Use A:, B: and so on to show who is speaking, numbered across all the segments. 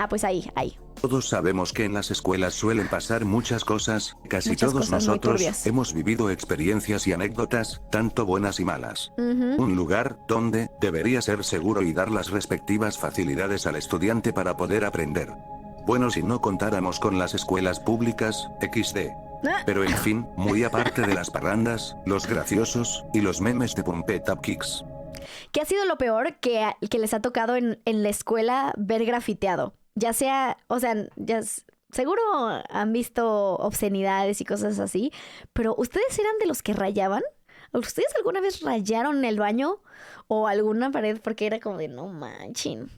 A: pues ahí.
B: Todos sabemos que en las escuelas suelen pasar muchas cosas, casi
A: Muchas
B: todos
A: cosas muy
B: nosotros
A: turbias.
B: hemos vivido experiencias y anécdotas, tanto buenas y malas. Un lugar donde debería ser seguro y dar las respectivas facilidades al estudiante para poder aprender. Bueno, si no contáramos con las escuelas públicas, XD. Pero en fin, muy aparte de las parrandas, los graciosos y los memes de Pump It Up Kicks.
A: ¿Qué ha sido lo peor que les ha tocado en la escuela ver grafiteado? Ya sea, o sea, seguro han visto obscenidades y cosas así, pero ¿ustedes eran de los que rayaban? ¿Ustedes alguna vez rayaron el baño o alguna pared? Porque era como de no manchen,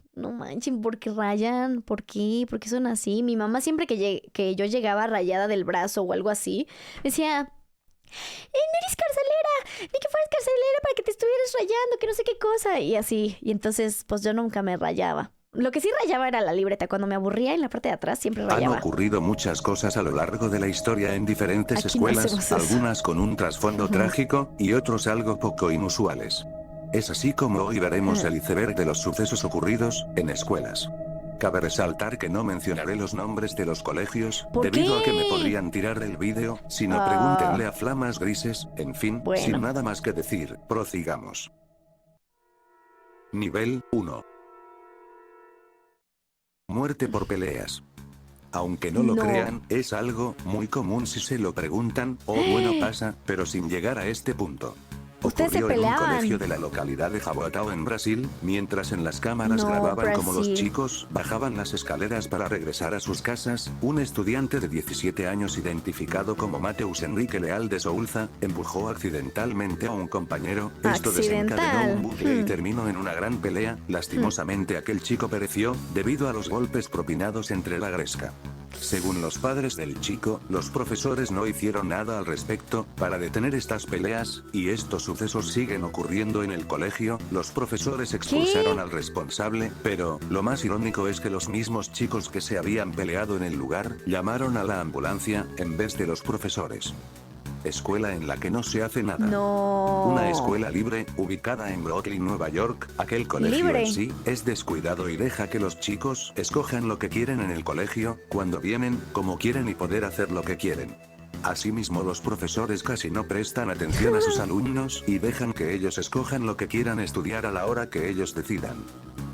A: ¿por qué rayan? ¿Por qué? ¿Por qué son así? Mi mamá siempre que yo llegaba rayada del brazo o algo así, decía, no eres carcelera, ni que fueras carcelera para que te estuvieras rayando, que no sé qué cosa. Y así, y entonces pues yo nunca me rayaba. Lo que sí rayaba era la libreta. Cuando me aburría en la parte de atrás siempre
B: Han
A: rayaba.
B: ocurrido muchas cosas a lo largo de la historia en diferentes
A: Aquí no hacemos
B: escuelas,
A: eso.
B: algunas con un trasfondo trágico y otros algo poco inusuales. Es así como hoy veremos el iceberg de los sucesos ocurridos en escuelas. Cabe resaltar que no mencionaré los nombres de los colegios,
A: ¿Por
B: debido a que me
A: qué?
B: podrían tirar del vídeo, sino pregúntenle a Flamas Grises, en fin,
A: Bueno.
B: sin nada más que decir, prosigamos. Nivel 1. Muerte por peleas. Aunque no lo crean, es algo muy común si se lo preguntan, o bueno pasa, pero sin llegar a este punto.
A: Ustedes se
B: Ocurrió en un
A: peleaban.
B: colegio de la localidad de Jaboatão en Brasil, mientras en las cámaras
A: No,
B: grababan como los
A: Brasil.
B: chicos bajaban las escaleras para regresar a sus casas, un estudiante de 17 años identificado como Mateus Henrique Leal de Souza, empujó accidentalmente a un compañero, esto desencadenó un bucle y terminó en una gran pelea, lastimosamente aquel chico pereció, debido a los golpes propinados entre la gresca. Según los padres del chico, los profesores no hicieron nada al respecto para detener estas peleas, y estos sucesos siguen ocurriendo en el colegio. Los profesores expulsaron al responsable, pero lo más irónico es que los mismos chicos que se habían peleado en el lugar llamaron a la ambulancia en vez de los profesores. Escuela en la que no se hace nada.
A: No.
B: Una escuela libre, ubicada en Brooklyn, Nueva York. Aquel colegio
A: Libre.
B: en sí es descuidado y deja que los chicos escojan lo que quieren en el colegio, cuando vienen, como quieren y poder hacer lo que quieren. Asimismo, los profesores casi no prestan atención a sus alumnos y dejan que ellos escojan lo que quieran estudiar a la hora que ellos decidan.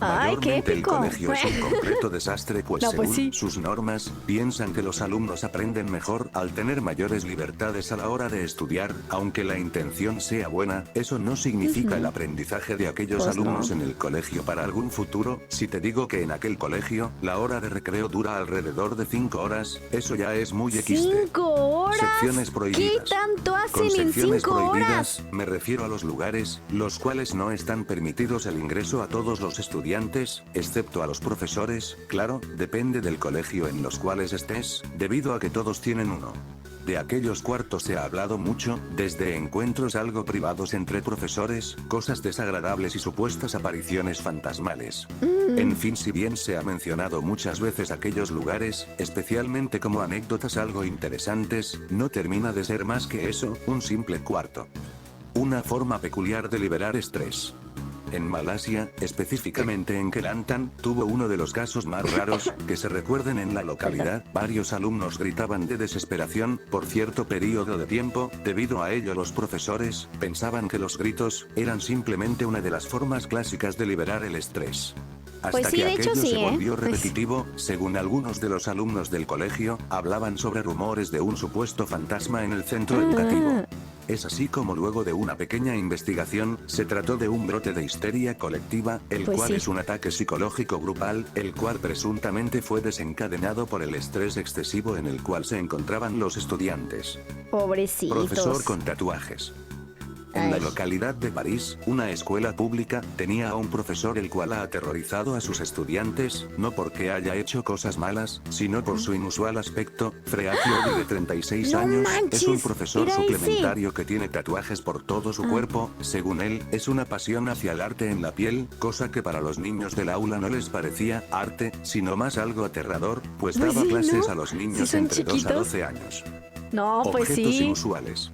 A: Ay, qué
B: Mayormente el
A: épico.
B: colegio es un completo desastre, pues
A: No, pues
B: según
A: sí.
B: sus normas, piensan que los alumnos aprenden mejor al tener mayores libertades a la hora de estudiar, aunque la intención sea buena, eso no significa el aprendizaje de aquellos
A: Pues
B: alumnos
A: no.
B: en el colegio para algún futuro. Si te digo que en aquel colegio, la hora de recreo dura alrededor de 5 horas, eso ya es muy XD.
A: 5 horas.
B: Secciones
A: ¿Qué
B: prohibidas.
A: tanto
B: Con
A: hacen en
B: secciones
A: 5
B: prohibidas,
A: horas?
B: me refiero a los lugares, los cuales no están permitidos el ingreso a todos los estudiantes, excepto a los profesores, claro, depende del colegio en los cuales estés, debido a que todos tienen uno. De aquellos cuartos se ha hablado mucho, desde encuentros algo privados entre profesores, cosas desagradables y supuestas apariciones fantasmales. En fin, si bien se ha mencionado muchas veces aquellos lugares, especialmente como anécdotas algo interesantes, no termina de ser más que eso, un simple cuarto. Una forma peculiar de liberar estrés. En Malasia, específicamente en Kelantan, tuvo uno de los casos más raros que se recuerden en la localidad. Varios alumnos gritaban de desesperación por cierto periodo de tiempo. Debido a ello, los profesores pensaban que los gritos eran simplemente una de las formas clásicas de liberar el estrés. Hasta
A: Pues sí,
B: que
A: de hecho
B: aquello
A: sí,
B: se
A: ¿eh?
B: volvió repetitivo, según algunos de los alumnos del colegio, hablaban sobre rumores de un supuesto fantasma en el centro educativo. Es así como luego de una pequeña investigación, se trató de un brote de histeria colectiva, el
A: Pues
B: cual
A: sí.
B: es un ataque psicológico grupal, el cual presuntamente fue desencadenado por el estrés excesivo en el cual se encontraban los estudiantes.
A: Pobrecitos.
B: Profesor con tatuajes. En la
A: Ay.
B: localidad de París, una escuela pública tenía a un profesor el cual ha aterrorizado a sus estudiantes, no porque haya hecho cosas malas, sino por su inusual aspecto. Freak Lodi, de 36
A: ¡No
B: años, es un
A: manches!
B: profesor
A: ¿Era ese?
B: suplementario que tiene tatuajes por todo su cuerpo. Según él, es una pasión hacia el arte en la piel, cosa que para los niños del aula no les parecía arte, sino más algo aterrador, pues
A: Pues
B: daba
A: sí,
B: clases
A: ¿no?
B: a los
A: Sí
B: niños
A: son
B: entre 2 a
A: chiquitos.
B: 12 años.
A: No, pues
B: Objetos
A: sí.
B: inusuales.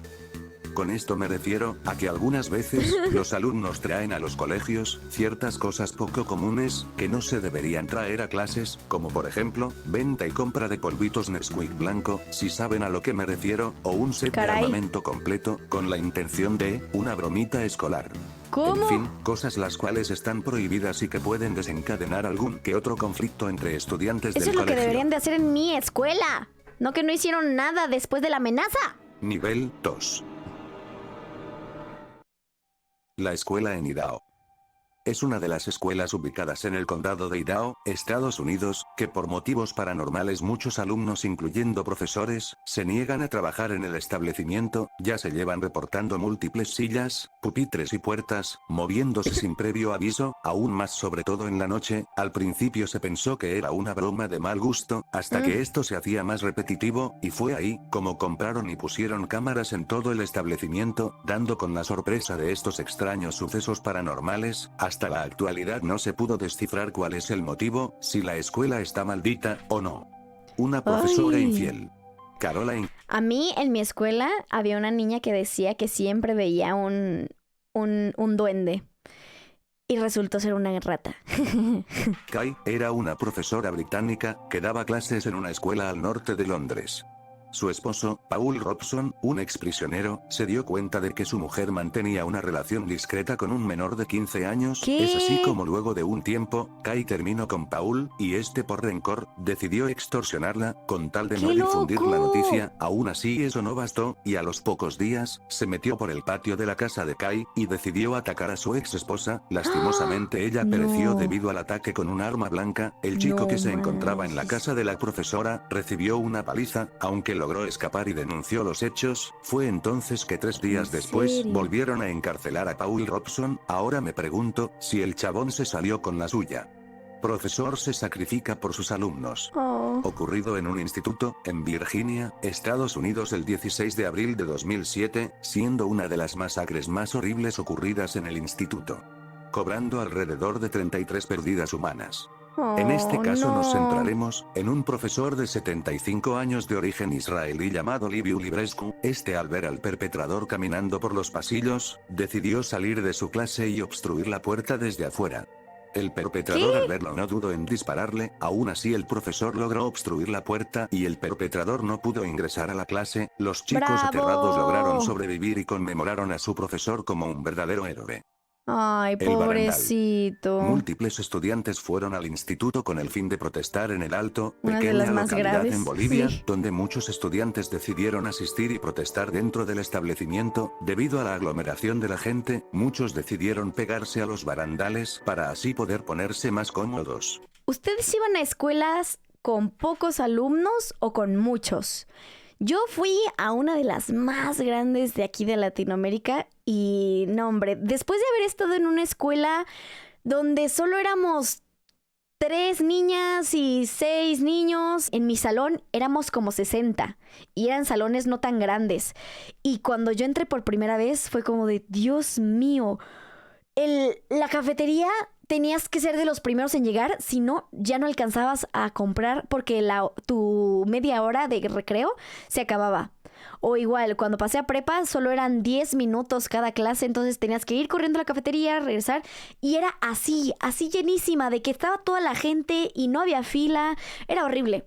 B: Con esto me refiero a que algunas veces los alumnos traen a los colegios ciertas cosas poco comunes que no se deberían traer a clases, como por ejemplo, venta y compra de polvitos Nesquik blanco, si saben a lo que me refiero, o un set de armamento completo, con la intención de una bromita escolar.
A: ¿Cómo?
B: En fin, cosas las cuales están prohibidas y que pueden desencadenar algún que otro conflicto entre estudiantes del
A: Eso es lo que
B: colegio.
A: deberían de hacer en mi escuela. No que no hicieron nada después de la amenaza.
B: Nivel 2. La escuela en Idaho. Es una de las escuelas ubicadas en el condado de Idaho, Estados Unidos, que por motivos paranormales muchos alumnos, incluyendo profesores, se niegan a trabajar en el establecimiento, ya se llevan reportando múltiples sillas, pupitres y puertas, moviéndose sin previo aviso, aún más sobre todo en la noche. Al principio se pensó que era una broma de mal gusto, hasta que esto se hacía más repetitivo, y fue ahí, como compraron y pusieron cámaras en todo el establecimiento, dando con la sorpresa de estos extraños sucesos paranormales. Hasta la actualidad no se pudo descifrar cuál es el motivo, si la escuela está maldita o no. Una profesora infiel. Caroline.
A: A mí, en mi escuela, había una niña que decía que siempre veía un duende. Y resultó ser una rata.
B: Kay era una profesora británica que daba clases en una escuela al norte de Londres. Su esposo, Paul Robson, un exprisionero, se dio cuenta de que su mujer mantenía una relación discreta con un menor de 15 años.
A: ¿Qué?
B: Es así como luego de un tiempo, Kay terminó con Paul, y este por rencor, decidió extorsionarla, con tal de no
A: ¡Qué
B: difundir la
A: loco!
B: noticia. Aún así eso no bastó, y a los pocos días, se metió por el patio de la casa de Kay, y decidió atacar a su ex esposa. Lastimosamente ella pereció
A: No.
B: debido al ataque con un arma blanca. El chico que
A: No
B: se encontraba en la
A: manches.
B: casa de la profesora, recibió una paliza, aunque logró escapar y denunció los hechos. Fue entonces que 3 días
A: ¿En
B: después,
A: serio?
B: volvieron a encarcelar a Paul Robson. Ahora me pregunto, si el chabón se salió con la suya. Profesor se sacrifica por sus alumnos.
A: Oh.
B: Ocurrido en un instituto, en Virginia, Estados Unidos el 16 de abril de 2007, siendo una de las masacres más horribles ocurridas en el instituto. Cobrando alrededor de 33 pérdidas humanas. En este caso
A: no.
B: nos centraremos en un profesor de 75 años de origen israelí llamado Liviu Librescu. Este, al ver al perpetrador caminando por los pasillos, decidió salir de su clase y obstruir la puerta desde afuera. El perpetrador, al verlo, no dudó en dispararle. Aún así el profesor logró obstruir la puerta y el perpetrador no pudo ingresar a la clase. Los chicos
A: ¡Bravo!
B: aterrados lograron sobrevivir y conmemoraron a su profesor como un verdadero héroe.
A: Ay,
B: El barandal.
A: pobrecito.
B: Múltiples estudiantes fueron al instituto con el fin de protestar en el Alto,
A: Una de
B: pequeña
A: las más
B: localidad
A: graves,
B: en Bolivia,
A: sí.
B: donde muchos estudiantes decidieron asistir y protestar dentro del establecimiento. Debido a la aglomeración de la gente, muchos decidieron pegarse a los barandales para así poder ponerse más cómodos.
A: ¿Ustedes iban a escuelas con pocos alumnos o con muchos? Yo fui a una de las más grandes de aquí de Latinoamérica y, no, hombre, después de haber estado en una escuela donde solo éramos 3 niñas y 6 niños, en mi salón éramos como 60 y eran salones no tan grandes. Y cuando yo entré por primera vez fue como de, Dios mío, la cafetería tenías que ser de los primeros en llegar, si no, ya no alcanzabas a comprar porque tu media hora de recreo se acababa. O igual, cuando pasé a prepa, solo eran 10 minutos cada clase, entonces tenías que ir corriendo a la cafetería, regresar, y era así llenísima, de que estaba toda la gente y no había fila. Era horrible,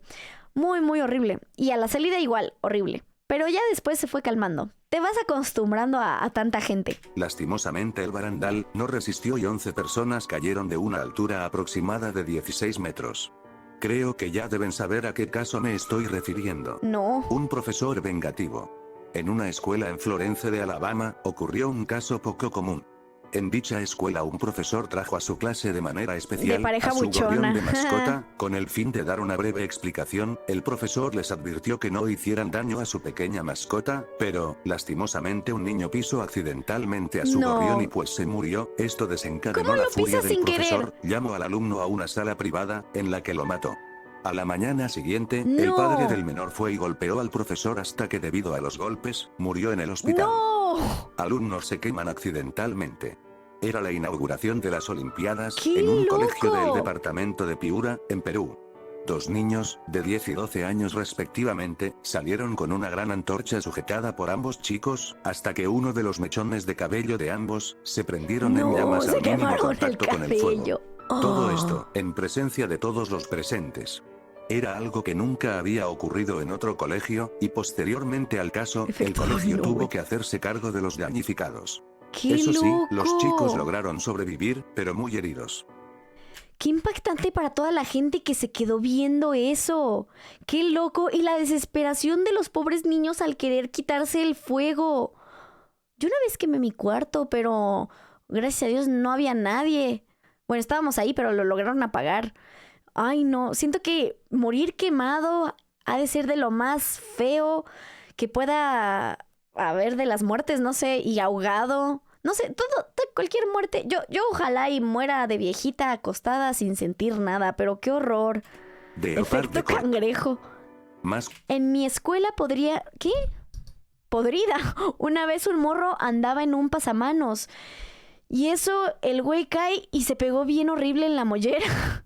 A: muy, muy horrible. Y a la salida igual, horrible. Pero ya después se fue calmando. Te vas acostumbrando a tanta gente.
B: Lastimosamente el barandal no resistió y 11 personas cayeron de una altura aproximada de 16 metros. Creo que ya deben saber a qué caso me estoy refiriendo.
A: No.
B: Un profesor vengativo. En una escuela en Florence de Alabama, ocurrió un caso poco común. En dicha escuela un profesor trajo a su clase de manera especial
A: De pareja
B: a su
A: buchona.
B: gorrión de mascota, con el fin de dar una breve explicación. El profesor les advirtió que no hicieran daño a su pequeña mascota, pero, lastimosamente, un niño pisó accidentalmente a su
A: No.
B: gorrión y pues se murió. Esto desencadenó
A: ¿Cómo
B: la
A: lo
B: furia
A: pisas
B: del
A: sin
B: profesor,
A: querer?
B: llamó al alumno a una sala privada, en la que lo mató. A la mañana siguiente, el
A: No.
B: padre del menor fue y golpeó al profesor hasta que, debido a los golpes, murió en el hospital.
A: ¡No!
B: Alumnos se queman accidentalmente. Era la inauguración de las Olimpiadas
A: ¡Qué
B: en un
A: loco!
B: colegio del departamento de Piura, en Perú. 2 niños, de 10 y 12 años respectivamente, salieron con una gran antorcha sujetada por ambos chicos, hasta que uno de los mechones de cabello de ambos se prendieron en llamas
A: se
B: al mínimo
A: quemaron
B: contacto con el fuego.
A: cabello.
B: Todo
A: Oh.
B: esto, en presencia de todos los presentes. Era algo que nunca había ocurrido en otro colegio, y posteriormente al caso, el
A: Efecto
B: colegio
A: dominó,
B: tuvo
A: güey.
B: que hacerse cargo de los damnificados.
A: ¡Qué
B: Eso sí,
A: loco!
B: los chicos lograron sobrevivir, pero muy heridos.
A: Qué impactante para toda la gente que se quedó viendo eso. Qué loco. Y la desesperación de los pobres niños al querer quitarse el fuego. Yo una vez quemé mi cuarto, pero gracias a Dios no había nadie. Bueno, estábamos ahí, pero lo lograron apagar. Ay, no. Siento que morir quemado ha de ser de lo más feo que pueda haber de las muertes, no sé, y ahogado. No sé, cualquier muerte. Yo ojalá y muera de viejita acostada sin sentir nada, pero qué horror.
B: De
A: Efecto cangrejo.
B: Más
A: En mi escuela podría... ¿Qué? Podrida. Una vez un morro andaba en un pasamanos. Y eso, el güey cae y se pegó bien horrible en la mollera.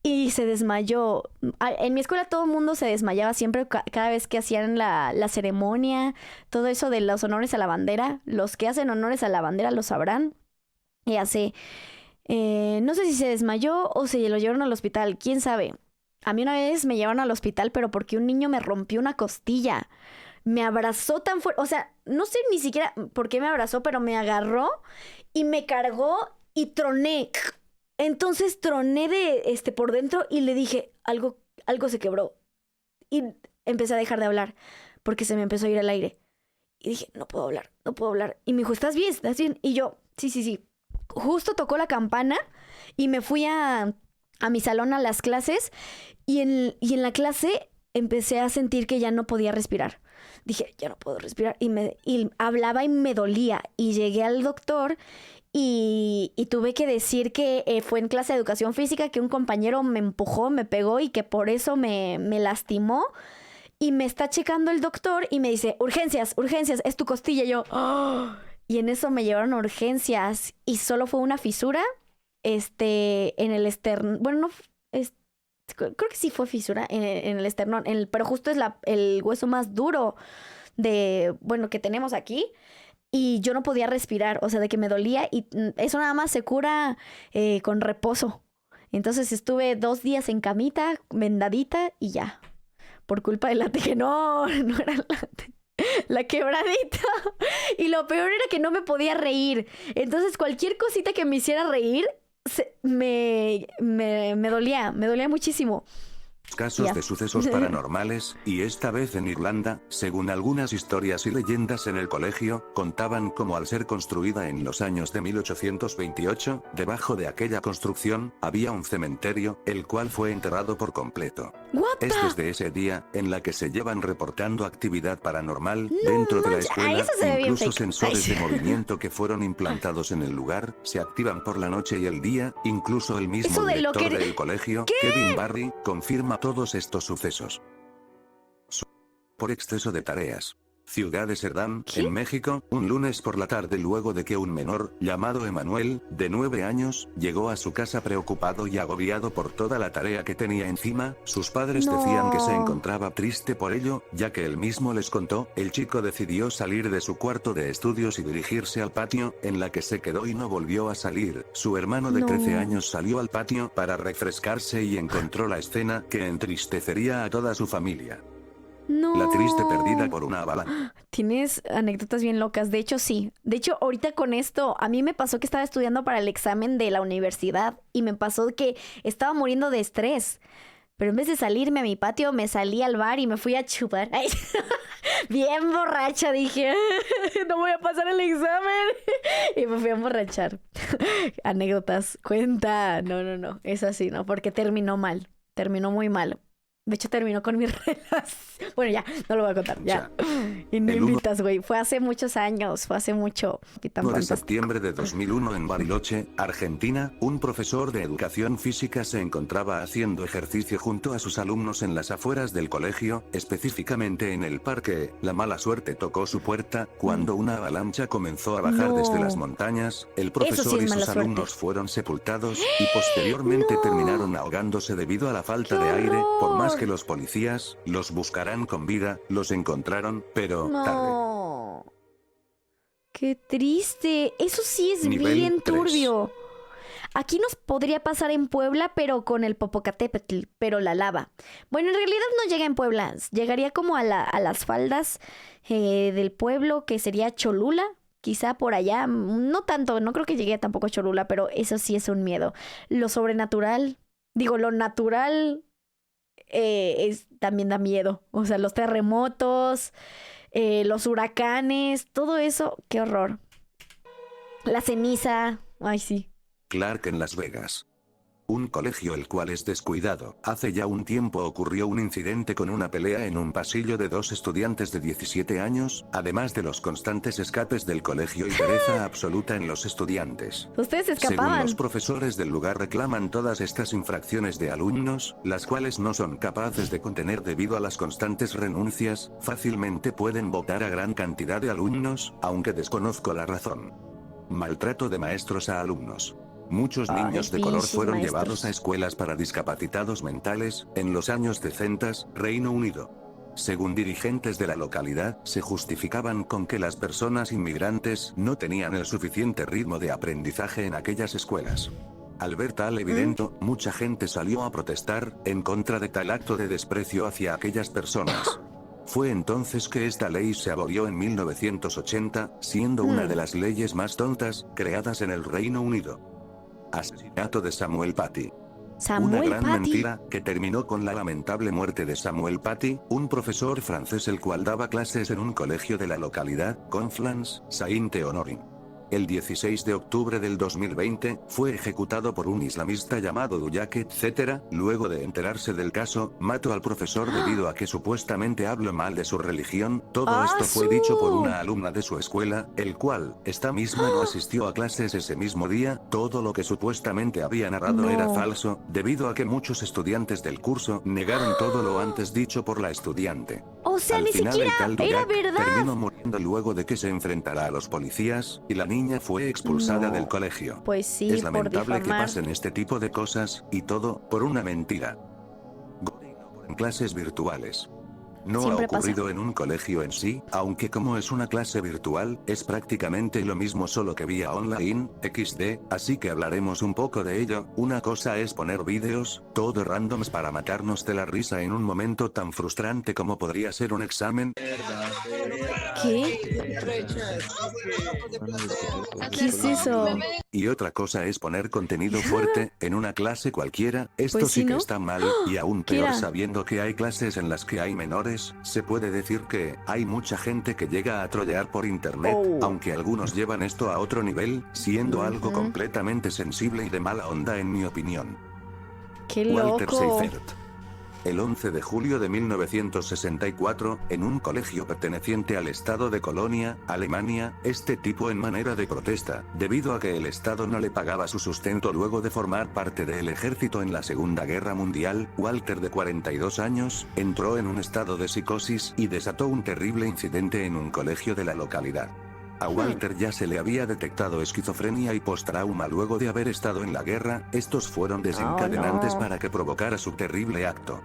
A: Y se desmayó. En mi escuela todo el mundo se desmayaba siempre cada vez que hacían la ceremonia. Todo eso de los honores a la bandera. Los que hacen honores a la bandera lo sabrán. Y hace... no sé si se desmayó o se lo llevaron al hospital. ¿Quién sabe? A mí una vez me llevaron al hospital, pero porque un niño me rompió una costilla. Me abrazó tan fuerte. O sea, no sé ni siquiera por qué me abrazó, pero me agarró y me cargó y troné. Entonces troné por dentro y le dije, algo se quebró. Y empecé a dejar de hablar porque se me empezó a ir el aire. Y dije, no puedo hablar. Y me dijo, ¿estás bien? Y yo, sí. Justo tocó la campana y me fui a mi salón a las clases. Y en la clase empecé a sentir que ya no podía respirar. Dije, ya no puedo respirar. Y hablaba y me dolía. Y llegué al doctor y tuve que decir que fue en clase de educación física que un compañero me empujó, me pegó y que por eso me lastimó. Y me está checando el doctor y me dice, urgencias, es tu costilla. Y yo, ¡oh! Y en eso me llevaron a urgencias y solo fue una fisura en el esternón. Bueno, no, creo que sí fue fisura en el esternón, pero justo es el hueso más duro que tenemos aquí. Y yo no podía respirar, o sea, de que me dolía. Y eso nada más se cura con reposo. Entonces estuve 2 días en camita, vendadita y ya. Por culpa del látigo. No era la quebradita. Y lo peor era que no me podía reír. Entonces cualquier cosita que me hiciera reír me dolía muchísimo.
B: Casos de sucesos paranormales, y esta vez en Irlanda, según algunas historias y leyendas en el colegio, contaban cómo al ser construida en los años de 1828, debajo de aquella construcción, había un cementerio, el cual fue enterrado por completo. Es desde ese día, en la que se llevan reportando actividad paranormal dentro de la escuela, incluso sensores de movimiento que fueron implantados en el lugar, se activan por la noche y el día, incluso el mismo director del colegio, Kevin Barry, confirma todos estos sucesos. Por exceso de tareas. Ciudad de Cerdán, en México, un lunes por la tarde luego de que un menor, llamado Emanuel, de 9 años, llegó a su casa preocupado y agobiado por toda la tarea que tenía encima, sus padres decían que se encontraba triste por ello, ya que él mismo les contó, el chico decidió salir de su cuarto de estudios y dirigirse al patio, en la que se quedó y no volvió a salir. Su hermano de 13 años salió al patio para refrescarse y encontró la escena que entristecería a toda su familia. La triste perdida por una avalancha.
A: Tienes anécdotas bien locas. De hecho, sí. De hecho, ahorita con esto, a mí me pasó que estaba estudiando para el examen de la universidad y me pasó que estaba muriendo de estrés. Pero en vez de salirme a mi patio, me salí al bar y me fui a chupar. Ay, bien borracha, dije, no voy a pasar el examen. Y me fui a emborrachar. Anécdotas, cuenta. No. Es así, ¿no? Porque terminó mal. Terminó muy mal. De hecho, terminó con mi relación. Bueno, ya, no lo voy a contar, ya.
B: Ya.
A: Y no
B: El uno-
A: invitas, güey. Fue hace muchos años, fue hace mucho. Y tan
B: 1 de
A: pronto.
B: septiembre de 2001 en Bariloche, Argentina, un profesor de educación física se encontraba haciendo ejercicio junto a sus alumnos en las afueras del colegio, específicamente en el parque. La mala suerte tocó su puerta cuando una avalancha comenzó a bajar
A: No.
B: desde las montañas. El profesor
A: sí es
B: y
A: mala
B: sus
A: suerte.
B: alumnos fueron sepultados y posteriormente
A: No.
B: terminaron ahogándose debido a la falta
A: ¡Qué
B: de aire. Por más
A: horror!
B: que los policías los buscarán con vida, los encontraron, pero tarde.
A: No. Qué triste. Eso sí es
B: Nivel
A: bien
B: 3.
A: turbio. Aquí nos podría pasar en Puebla, pero con el Popocatépetl, pero la lava. Bueno, en realidad no llega en Puebla. Llegaría como a las faldas del pueblo, que sería Cholula. Quizá por allá. No tanto, no creo que llegue tampoco a Cholula, pero eso sí es un miedo. Lo sobrenatural, digo, lo natural también da miedo. O sea, los terremotos, los huracanes, todo eso, qué horror. La ceniza, ay sí.
B: Clark en Las Vegas. Un colegio el cual es descuidado. Hace ya un tiempo ocurrió un incidente con una pelea en un pasillo de 2 estudiantes de 17 años, además de los constantes escapes del colegio y pereza absoluta en los estudiantes.
A: Ustedes
B: Según
A: escapaban.
B: los profesores del lugar reclaman todas estas infracciones de alumnos, las cuales no son capaces de contener debido a las constantes renuncias, fácilmente pueden votar a gran cantidad de alumnos, aunque desconozco la razón. Maltrato de maestros a alumnos. Muchos
A: Ay,
B: niños de color
A: pinches
B: fueron
A: maestros.
B: llevados a escuelas para discapacitados mentales, en los años 60, Reino Unido. Según dirigentes de la localidad, se justificaban con que las personas inmigrantes no tenían el suficiente ritmo de aprendizaje en aquellas escuelas. Al ver tal evidente, mucha gente salió a protestar, en contra de tal acto de desprecio hacia aquellas personas. Fue entonces que esta ley se abolió en 1980, siendo una de las leyes más tontas, creadas en el Reino Unido. Asesinato de Samuel Paty. Una
A: Samuel
B: gran
A: Paty.
B: mentira, que terminó con la lamentable muerte de Samuel Paty, un profesor francés el cual daba clases en un colegio de la localidad, Conflans, Saint-Honorin. El 16 de octubre del 2020, fue ejecutado por un islamista llamado Duyak, etc. Luego de enterarse del caso, mató al profesor debido a que supuestamente habló mal de su religión. Todo esto fue dicho por una alumna de su escuela, el cual, esta misma no asistió a clases ese mismo día. Todo lo que supuestamente había narrado era
A: No.
B: falso, debido a que muchos estudiantes del curso negaron todo lo antes dicho por la estudiante.
A: O sea,
B: Al
A: ni
B: final
A: siquiera
B: el tal
A: era
B: Duyak
A: verdad.
B: terminó muriendo luego de que se enfrentara a los policías, y la niña fue expulsada
A: No.
B: del colegio.
A: Pues sí,
B: Es
A: por
B: lamentable que
A: difamar.
B: pasen este tipo de cosas, y todo, por una mentira. En clases virtuales. No
A: Siempre
B: ha
A: pasa.
B: ocurrido en un colegio en sí, aunque como es una clase virtual, es prácticamente lo mismo solo que vía online, XD, así que hablaremos un poco de ello. Una cosa es poner vídeos, todo randoms para matarnos de la risa en un momento tan frustrante como podría ser un examen.
A: ¿Qué? ¿Qué es eso?
B: Y otra cosa es poner contenido fuerte, en una clase cualquiera. Esto
A: Pues
B: sí
A: sí,
B: que
A: ¿no?
B: está mal, y aún
A: ¿Qué
B: peor
A: era?
B: sabiendo que hay clases en las que hay menores. Se puede decir que hay mucha gente que llega a trollear por internet,
A: Oh.
B: aunque algunos llevan esto a otro nivel, siendo algo
A: Ujú.
B: completamente sensible y de mala onda en mi opinión.
A: Qué
B: Walter
A: loco.
B: Seifert. El 11 de julio de 1964, en un colegio perteneciente al estado de Colonia, Alemania, este tipo en manera de protesta, debido a que el estado no le pagaba su sustento luego de formar parte del ejército en la Segunda Guerra Mundial, Walter de 42 años, entró en un estado de psicosis y desató un terrible incidente en un colegio de la localidad. A Walter ya se le había detectado esquizofrenia y postrauma luego de haber estado en la guerra. Estos fueron desencadenantes
A: no.
B: para que provocara su terrible acto.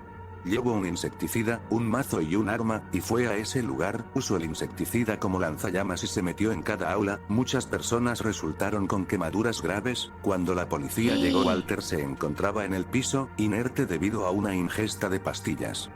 B: Llevó un insecticida, un mazo y un arma, y fue a ese lugar, usó el insecticida como lanzallamas y se metió en cada aula. Muchas personas resultaron con quemaduras graves. Cuando la policía llegó, Walter se encontraba en el piso, inerte debido a una ingesta de pastillas.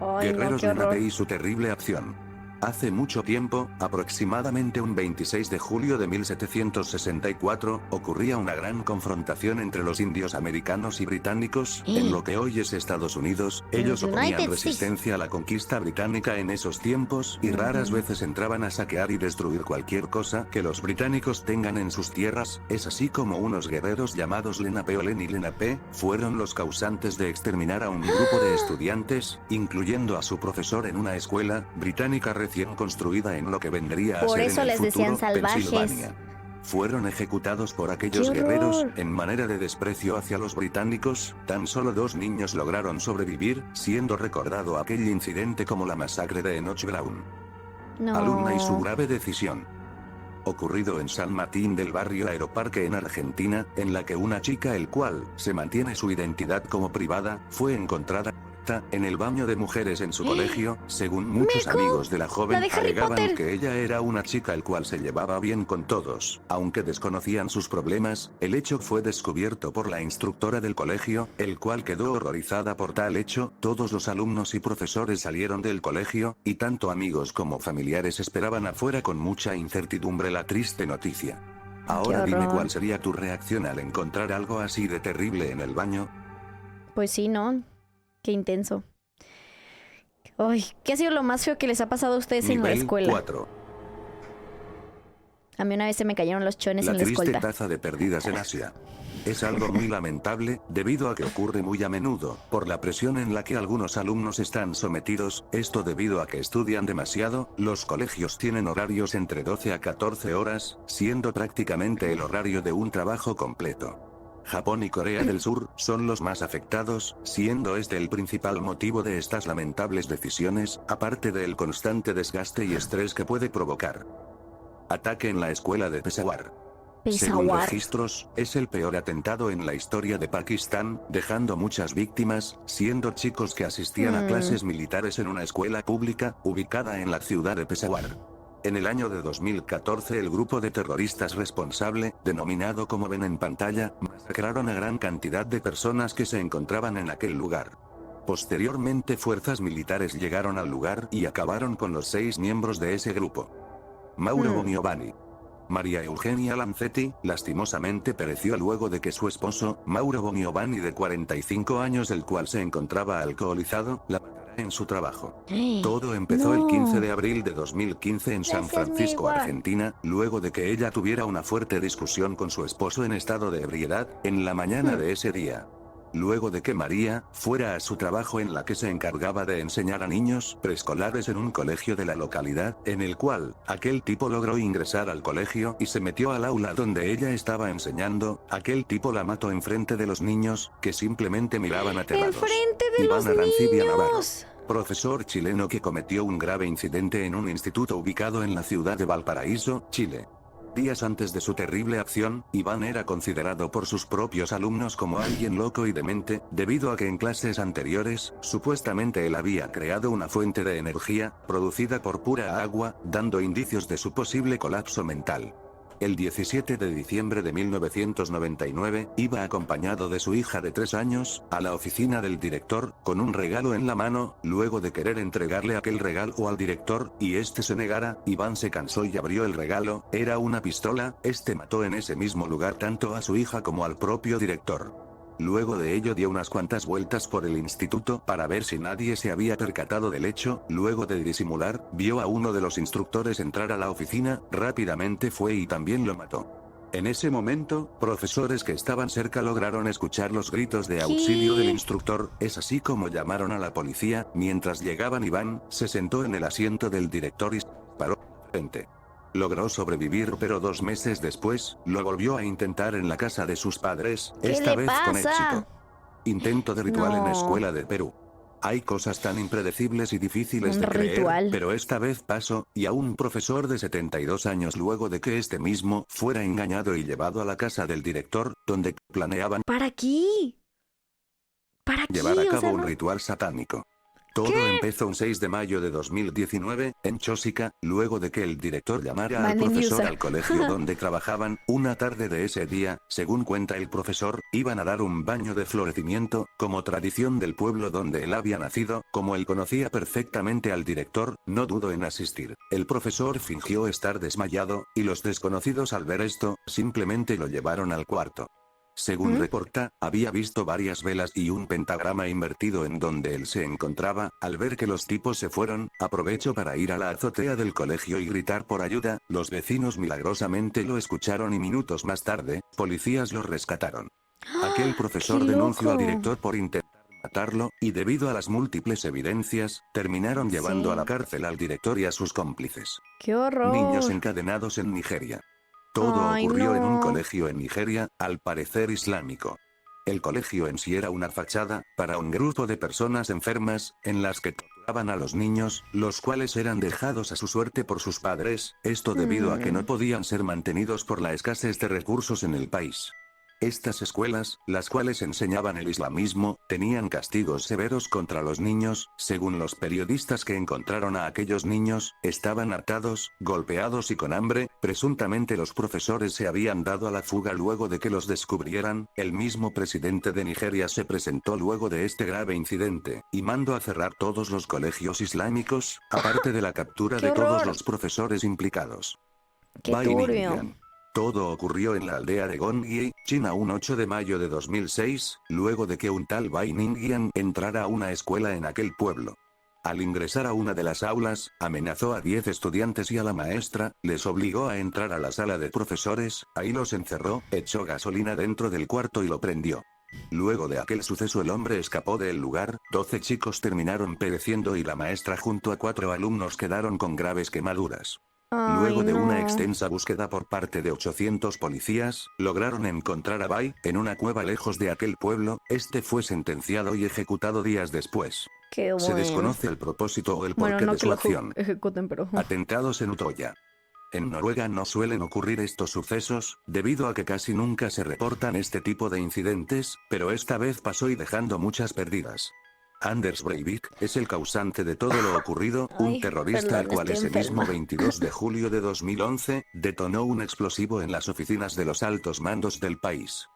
A: Ay, no,
B: Guerreros
A: qué
B: de
A: horror.
B: Nave y su terrible acción. Hace mucho tiempo, aproximadamente un 26 de julio de 1764, ocurría una gran confrontación entre los indios americanos y británicos, en lo que hoy es Estados Unidos. Ellos oponían resistencia a la conquista británica en esos tiempos, y raras veces entraban a saquear y destruir cualquier cosa que los británicos tengan en sus tierras. Es así como unos guerreros llamados Lenape o Lenni Lenape, fueron los causantes de exterminar a un grupo de estudiantes, incluyendo a su profesor en una escuela británica recién construida en lo que vendría a
A: Por
B: ser
A: eso
B: en el
A: les decían
B: futuro
A: salvajes.
B: Pensilvania. Fueron ejecutados por aquellos
A: ¡Qué
B: guerreros,
A: horror!
B: en manera de desprecio hacia los británicos. Tan solo 2 niños lograron sobrevivir, siendo recordado aquel incidente como la masacre de Enoch Brown.
A: No.
B: Alumna y su grave decisión. Ocurrido en San Martín del barrio Aeroparque en Argentina, en la que una chica el cual se mantiene su identidad como privada, fue encontrada en el baño de mujeres en su colegio. Según muchos
A: ¡Meco!
B: amigos de la joven,
A: ¡La de Harry
B: alegaban
A: Potter!
B: que ella era una chica el cual se llevaba bien con todos, aunque desconocían sus problemas. El hecho fue descubierto por la instructora del colegio, el cual quedó horrorizada por tal hecho. Todos los alumnos y profesores salieron del colegio, y tanto amigos como familiares esperaban afuera con mucha incertidumbre la triste noticia. Ahora dime cuál sería tu reacción al encontrar algo así de terrible en el baño.
A: Pues sí, ¿no? Qué intenso. Ay, ¿qué ha sido lo más feo que les ha pasado a ustedes en la
B: Nivel
A: escuela?
B: 4.
A: A mí una vez se me cayeron los chones
B: La
A: en la
B: triste
A: escolta.
B: taza de perdidas en Asia. Es algo muy lamentable, debido a que ocurre muy a menudo, por la presión en la que algunos alumnos están sometidos. Esto debido a que estudian demasiado. Los colegios tienen horarios entre 12 a 14 horas, siendo prácticamente el horario de un trabajo completo. Japón y Corea del Sur son los más afectados, siendo este el principal motivo de estas lamentables decisiones, aparte del constante desgaste y estrés que puede provocar. Ataque en la escuela de Peshawar. Según registros, es el peor atentado en la historia de Pakistán, dejando muchas víctimas, siendo chicos que asistían a clases militares en una escuela pública, ubicada en la ciudad de Peshawar. En el año de 2014 el grupo de terroristas responsable, denominado como ven en pantalla, masacraron a gran cantidad de personas que se encontraban en aquel lugar. Posteriormente fuerzas militares llegaron al lugar y acabaron con los 6 miembros de ese grupo. Mauro Boniovani. María Eugenia Lancetti, lastimosamente pereció luego de que su esposo, Mauro Boniovani de 45 años del cual se encontraba alcoholizado, la matara en su trabajo. Todo empezó el 15 de abril de 2015 en San Francisco, Argentina, luego de que ella tuviera una fuerte discusión con su esposo en estado de ebriedad, en la mañana de ese día. Luego de que María fuera a su trabajo en la que se encargaba de enseñar a niños preescolares en un colegio de la localidad, en el cual aquel tipo logró ingresar al colegio y se metió al aula donde ella estaba enseñando. Aquel tipo la mató enfrente de los niños, que simplemente miraban aterrados.
A: ¡Enfrente de
B: Iván
A: los
B: Arancibia Navarro,
A: niños!
B: profesor chileno que cometió un grave incidente en un instituto ubicado en la ciudad de Valparaíso, Chile. Días antes de su terrible acción, Iván era considerado por sus propios alumnos como alguien loco y demente, debido a que en clases anteriores, supuestamente él había creado una fuente de energía, producida por pura agua, dando indicios de su posible colapso mental. El 17 de diciembre de 1999, iba acompañado de su hija de 3 años, a la oficina del director, con un regalo en la mano. Luego de querer entregarle aquel regalo al director, y este se negara, Iván se cansó y abrió el regalo. Era una pistola. Este mató en ese mismo lugar tanto a su hija como al propio director. Luego de ello dio unas cuantas vueltas por el instituto para ver si nadie se había percatado del hecho. Luego de disimular, vio a uno de los instructores entrar a la oficina, rápidamente fue y también lo mató. En ese momento, profesores que estaban cerca lograron escuchar los gritos de auxilio del instructor. Es así como llamaron a la policía. Mientras llegaban, Iván se sentó en el asiento del director y se disparó en la frente. Logró sobrevivir, pero 2 meses después, lo volvió a intentar en la casa de sus padres, esta vez con éxito. Intento de ritual en la escuela de Perú. Hay cosas tan impredecibles y difíciles de creer, pero esta vez pasó, y a un profesor de 72 años luego de que este mismo fuera engañado y llevado a la casa del director, donde planeaban
A: ¿Para qué? ¿Para qué?
B: llevar a cabo un ritual satánico. Todo empezó un 6 de mayo de 2019, en Chosica, luego de que el director llamara al profesor al colegio donde trabajaban. Una tarde de ese día, según cuenta el profesor, iban a dar un baño de florecimiento, como tradición del pueblo donde él había nacido. Como él conocía perfectamente al director, no dudó en asistir. El profesor fingió estar desmayado, y los desconocidos al ver esto, simplemente lo llevaron al cuarto. Según reporta, había visto varias velas y un pentagrama invertido en donde él se encontraba. Al ver que los tipos se fueron, aprovechó para ir a la azotea del colegio y gritar por ayuda. Los vecinos milagrosamente lo escucharon y minutos más tarde, policías lo rescataron. Aquel profesor denunció al director por intentar matarlo, y debido a las múltiples evidencias, terminaron llevando a la cárcel al director y a sus cómplices.
A: ¡Qué horror!
B: Niños encadenados en Nigeria. Todo ocurrió en un colegio en Nigeria, al parecer islámico. El colegio en sí era una fachada, para un grupo de personas enfermas, en las que torturaban a los niños, los cuales eran dejados a su suerte por sus padres, esto debido a que no podían ser mantenidos por la escasez de recursos en el país. Estas escuelas, las cuales enseñaban el islamismo, tenían castigos severos contra los niños. Según los periodistas que encontraron a aquellos niños, estaban atados, golpeados y con hambre. Presuntamente los profesores se habían dado a la fuga luego de que los descubrieran. El mismo presidente de Nigeria se presentó luego de este grave incidente, y mandó a cerrar todos los colegios islámicos, aparte de la captura de todos los profesores implicados.
A: ¡Qué turbio!
B: Todo ocurrió en la aldea de Gongye, China, un 8 de mayo de 2006, luego de que un tal Bai Ningyan entrara a una escuela en aquel pueblo. Al ingresar a una de las aulas, amenazó a 10 estudiantes y a la maestra, les obligó a entrar a la sala de profesores, ahí los encerró, echó gasolina dentro del cuarto y lo prendió. Luego de aquel suceso el hombre escapó del lugar. 12 chicos terminaron pereciendo y la maestra junto a 4 alumnos quedaron con graves quemaduras. Luego de una extensa búsqueda por parte de 800 policías, lograron encontrar a Bai, en una cueva lejos de aquel pueblo. Este fue sentenciado y ejecutado días después. Se desconoce el propósito o el porqué de su acción. Atentados en Utoya. En Noruega no suelen ocurrir estos sucesos, debido a que casi nunca se reportan este tipo de incidentes, pero esta vez pasó y dejando muchas pérdidas. Anders Breivik es el causante de todo lo ocurrido, un terrorista al cual ese mismo 22 de julio de 2011, detonó un explosivo en las oficinas de los altos mandos del país.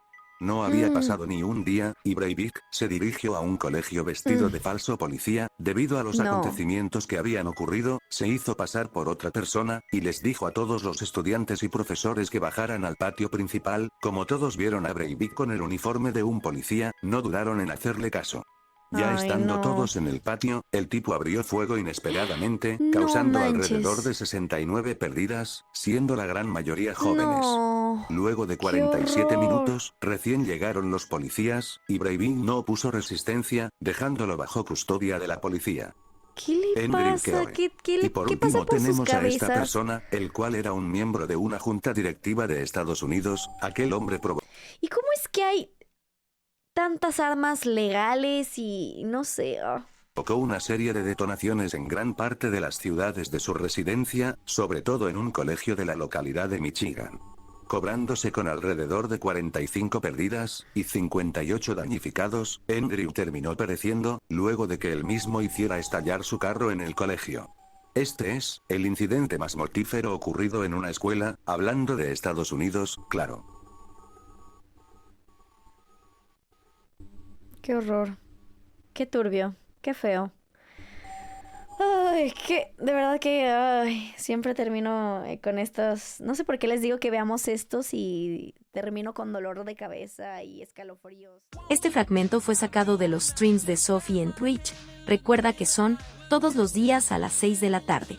B: No había pasado ni un día, y Breivik se dirigió a un colegio vestido de falso policía. Debido a los acontecimientos que habían ocurrido, se hizo pasar por otra persona, y les dijo a todos los estudiantes y profesores que bajaran al patio principal. Como todos vieron a Breivik con el uniforme de un policía, no dudaron en hacerle caso. Ya estando todos en el patio, el tipo abrió fuego inesperadamente, causando alrededor de 69 pérdidas, siendo la gran mayoría jóvenes. Luego de 47 minutos, recién llegaron los policías, y Breivik no opuso resistencia, dejándolo bajo custodia de la policía.
A: ¿Qué le pasa?
B: Y por último tenemos a esta persona, el cual era un miembro de una junta directiva de Estados Unidos. Aquel hombre probó.
A: ¿Y cómo es que hay tantas armas legales y no sé?
B: Provocó una serie de detonaciones en gran parte de las ciudades de su residencia, sobre todo en un colegio de la localidad de Michigan. Cobrándose con alrededor de 45 pérdidas y 58 damnificados, Andrew terminó pereciendo, luego de que él mismo hiciera estallar su carro en el colegio. Este es el incidente más mortífero ocurrido en una escuela, hablando de Estados Unidos, claro.
A: Qué horror. Qué turbio. Qué feo. Ay, de verdad que siempre termino con estos. No sé por qué les digo que veamos estos y termino con dolor de cabeza y escalofríos.
C: Este fragmento fue sacado de los streams de Sophie en Twitch. Recuerda que son todos los días a las 6 de la tarde.